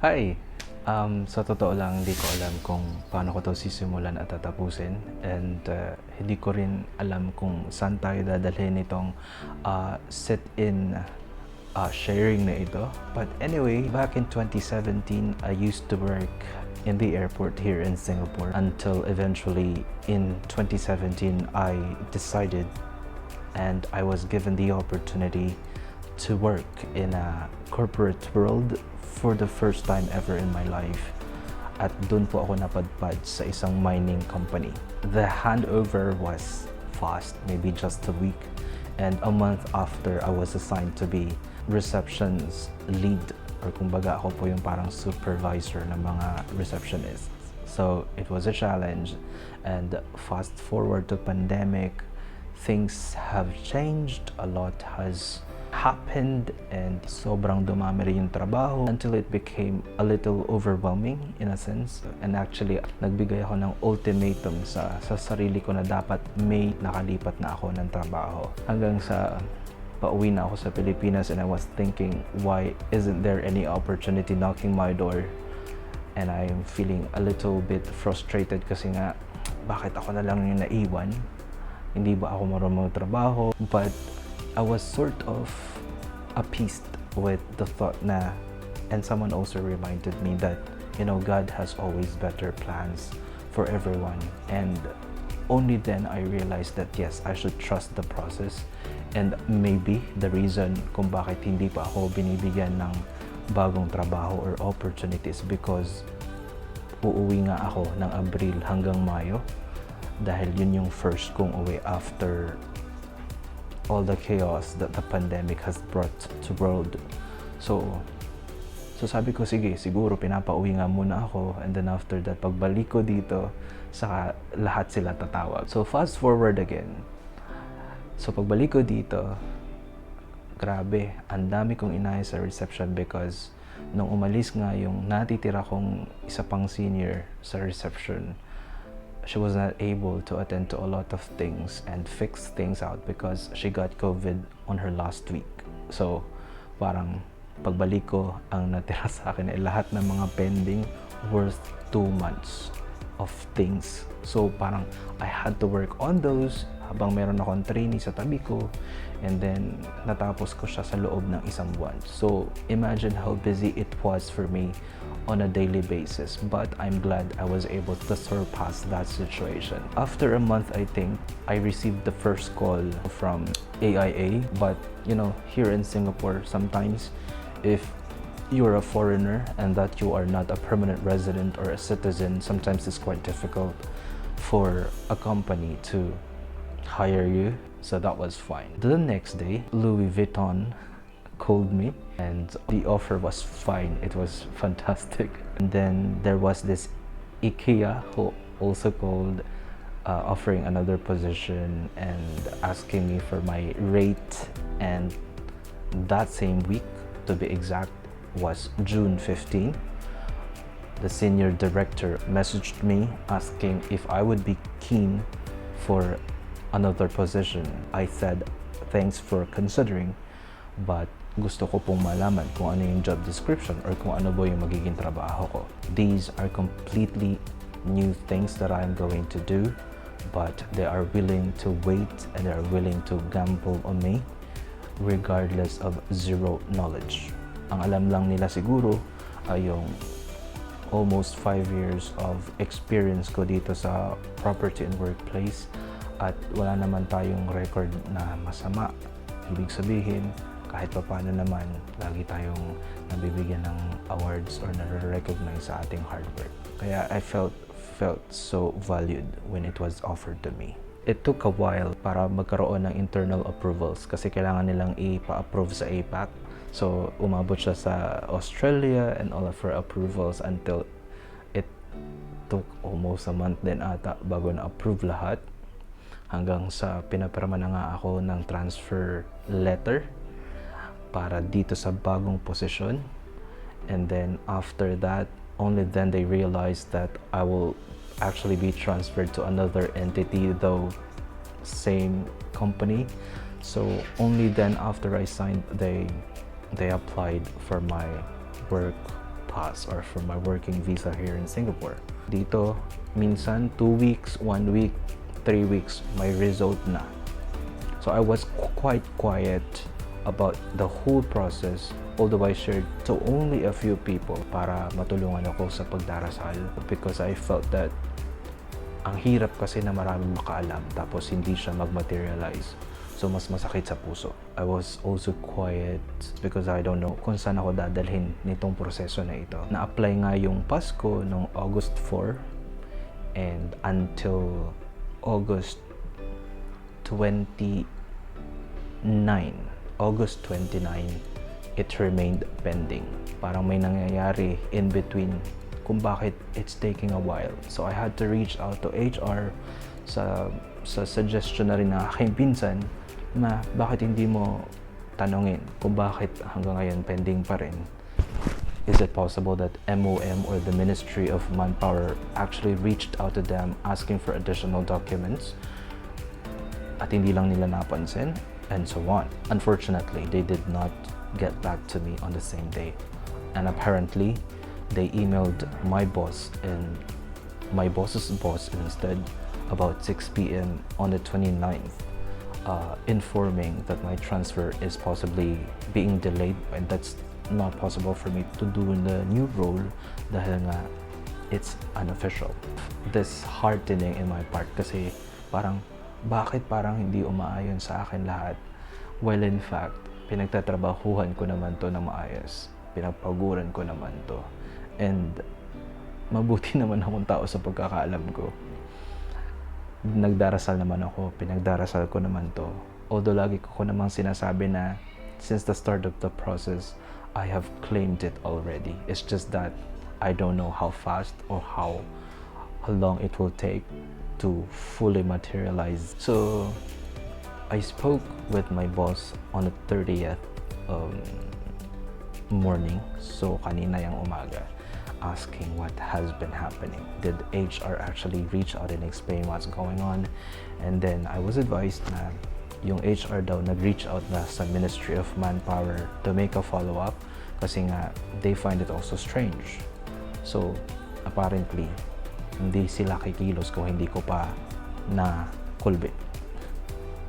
Hi! Sa totoo lang, hindi ko alam kung paano ko to sisimulan at tatapusin. And hindi ko rin alam kung saan tayo dadalhin itong sit-in sharing na ito. But anyway, back in 2017, I used to work in the airport here in Singapore until eventually in 2017, I decided and I was given the opportunity to work in a corporate world for the first time ever in my life. At doon po ako napadpad sa isang mining company. The handover was fast, maybe just a week. And a month after, I was assigned to be reception's lead, or kumbaga ako po yung parang supervisor ng mga receptionists. So it was a challenge, and fast forward to pandemic, things have changed, a lot has happened, and sobrang dumami rin yung trabaho until it became a little overwhelming in a sense. And actually, nagbigay ako ng ultimatum sa sarili ko na dapat may nakalipat na ako ng trabaho. Hanggang sa pauwi na ako sa Pilipinas, and I was thinking, why isn't there any opportunity knocking my door? And I am feeling a little bit frustrated kasi nga, bakit ako na lang yung naiwan? Hindi ba ako marunong trabaho? But I was sort of appeased with the thought na, and someone also reminded me that, God has always better plans for everyone. And only then I realized that yes, I should trust the process. And maybe the reason kung bakit hindi pa ako binibigyan ng bagong trabaho or opportunities because uuwi nga ako ng Abril hanggang Mayo dahil yun yung first kong uwi after all the chaos that the pandemic has brought to world. So sabi ko, sige, siguro pinapauwi nga muna ako, and then after that, pagbalik ko dito, saka lahat sila tatawag. So fast forward again. So pagbalik ko dito, grabe, ang dami kong inayos sa reception because nung umalis nga yung natitira kong isa pang senior sa reception, she was not able to attend to a lot of things and fix things out because she got COVID on her last week. So, parang pagbalik ko, ang natira sa akin ay lahat ng mga pending worth 2 months of things. So, parang I had to work on those habang meron akong trainee sa tabi ko, and then natapos ko siya sa loob ng isang buwan. So, imagine how busy it was for me on a daily basis, but I'm glad I was able to surpass that situation. After a month, I think, I received the first call from AIA, but here in Singapore, sometimes if you're a foreigner and that you are not a permanent resident or a citizen, sometimes it's quite difficult for a company to hire you, so that was fine. The next day, Louis Vuitton called me and the offer was fine. It was fantastic. And then there was this IKEA who also called, offering another position and asking me for my rate, and that same week, to be exact, was June 15. The senior director messaged me asking if I would be keen for another position. I said, thanks for considering, but gusto ko pong malaman kung ano yung job description or kung ano ba yung magiging trabaho ko. These are completely new things that I'm going to do, but they are willing to wait and they are willing to gamble on me regardless of zero knowledge. Ang alam lang nila siguro ay yung almost 5 years of experience ko dito sa property and workplace, at wala naman tayong record na masama. Ibig sabihin, kahit pa paano naman, lagi tayong nabibigyan ng awards or nare-recognize sa ating hard work. Kaya I felt so valued when it was offered to me. It took a while para magkaroon ng internal approvals kasi kailangan nilang ipa-approve sa APAC. So, umabot siya sa Australia and all of her approvals until it took almost a month din ata bago na-approve lahat. Hanggang sa pinapirma na nga ako ng transfer letter para dito sa bagong posisyon. And then after that, only then they realized that I will actually be transferred to another entity, though same company. So only then after I signed, they applied for my work pass or for my working visa here in Singapore. Dito, minsan 2 weeks, 1 week, 3 weeks, may result na. So I was quite quiet about the whole process, although I shared to only a few people para matulungan ako sa pagdarasal, because I felt that ang hirap kasi na maraming makaalam tapos hindi siya mag-materialize. So mas masakit sa puso. I was also quiet because I don't know kung saan ako dadalhin nitong proseso na ito. Na-apply nga yung Pasko noong August 4 and until August 29. August 29, it remained pending. Parang may nangyayari in between kung bakit it's taking a while. So I had to reach out to HR sa suggestion na rin ng aking pinsan na bakit hindi mo tanungin kung bakit hanggang ngayon pending pa rin. Is it possible that MOM or the Ministry of Manpower actually reached out to them asking for additional documents at hindi lang nila napansin? And so on. Unfortunately, they did not get back to me on the same day. And apparently, they emailed my boss and my boss's boss instead about 6 p.m. on the 29th, informing that my transfer is possibly being delayed, and that's not possible for me to do in the new role dahil nga it's unofficial. This heartening in my part kasi bakit parang hindi umaayon sa akin lahat? Well, in fact, pinagtatrabahuhan ko naman to na maayos. Pinagpaguran ko naman to. And mabuti naman akong tao sa pagkakaalam ko. Nagdarasal naman ako, pinagdarasal ko naman to. Although lagi ko namang sinasabi na since the start of the process, I have claimed it already. It's just that I don't know how fast or how long it will take to fully materialize. So I spoke with my boss on the 30th morning, so kanina yung umaga, asking what has been happening. Did HR actually reach out and explain what's going on? And then I was advised na yung HR daw nag-reach out na sa Ministry of Manpower to make a follow-up kasi nga they find it also strange. So apparently hindi sila kikilos kung hindi ko pa na kulbit.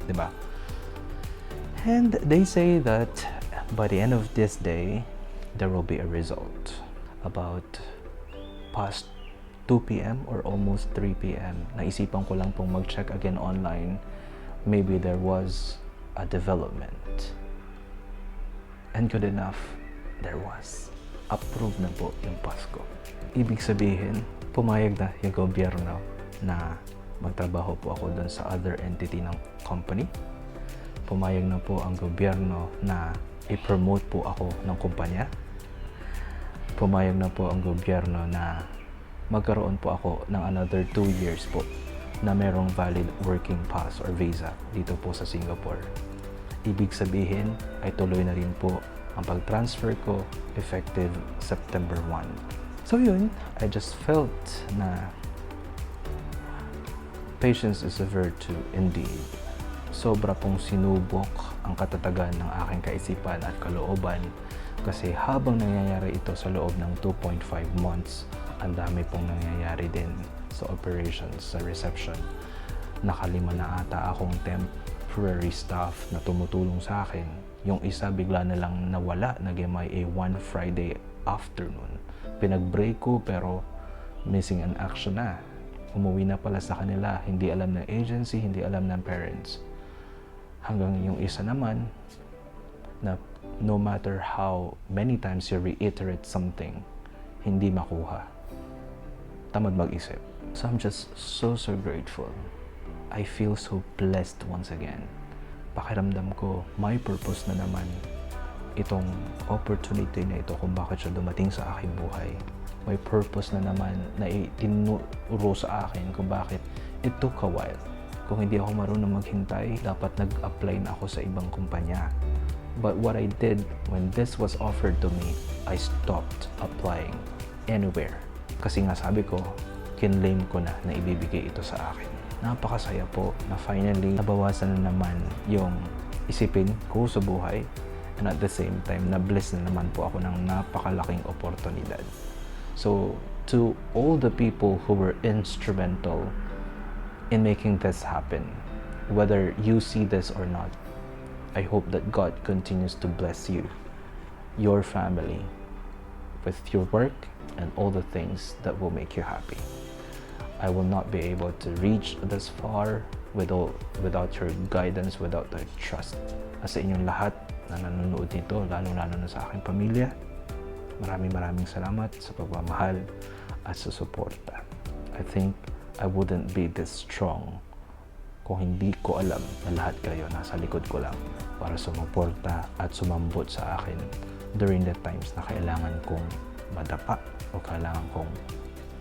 Diba? And they say that by the end of this day, there will be a result. About past 2 p.m. or almost 3 p.m. Naisipan ko lang pong mag-check again online. Maybe there was a development. And good enough, there was. Approved na po yung Pasko. Ibig sabihin, pumayag na yung gobyerno na magtrabaho po ako dun sa other entity ng company. Pumayag na po ang gobyerno na i-promote po ako ng kumpanya. Pumayag na po ang gobyerno na magkaroon po ako ng another 2 years po na merong valid working pass or visa dito po sa Singapore. Ibig sabihin ay tuloy na rin po ang pag-transfer ko effective September 1. So yun, I just felt na patience is a virtue indeed. Sobra pong sinubok ang katatagan ng aking kaisipan at kalooban kasi habang nangyayari ito sa loob ng 2.5 months, ang dami pong nangyayari din sa operations, sa reception. Nakalima na ata akong temporary staff na tumutulong sa akin. Yung isa bigla na lang nawala, nag-MIA one Friday afternoon. Pinag-break ko pero missing in action na. Umuwi na pala sa kanila, hindi alam ng agency, hindi alam ng parents. Hanggang yung isa naman na no matter how many times you reiterate something, hindi makuha. Tamad mag-isip. So I'm just so grateful. I feel so blessed once again. Pakiramdam ko, may purpose na naman itong opportunity na ito kung bakit siya dumating sa aking buhay. May purpose na naman na itinuro sa akin kung bakit it took a while. Kung hindi ako marunong maghintay, dapat nag-apply na ako sa ibang kumpanya. But what I did when this was offered to me, I stopped applying anywhere. Kasi nga sabi ko, kinlaim ko na ibibigay ito sa akin. Napakasaya po na finally nabawasan na naman yung isipin ko sa buhay And at the same time, na-bless na naman po ako ng napakalaking oportunidad. So, to all the people who were instrumental in making this happen, whether you see this or not, I hope that God continues to bless you, your family, with your work and all the things that will make you happy. I will not be able to reach this far without your guidance, without your trust. Sa inyong lahat na nanonood nito, lalo-lalo na sa aking pamilya, maraming salamat sa pagmamahal at sa suporta. I think I wouldn't be this strong kung hindi ko alam na lahat kayo nasa likod ko lang para sumuporta at sumambot sa akin during the times na kailangan kong madapa o kailangan kong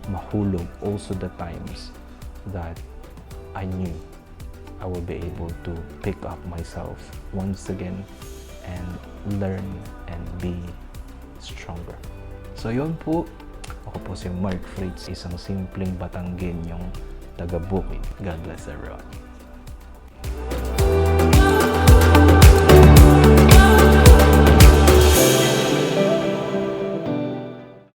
mahulog. Also the times that I knew I will be able to pick up myself once again and learn and be stronger. So yun po, ako po si Mark Fritz, isang simpleng Batanggenyong taga-Bukid. God bless everyone.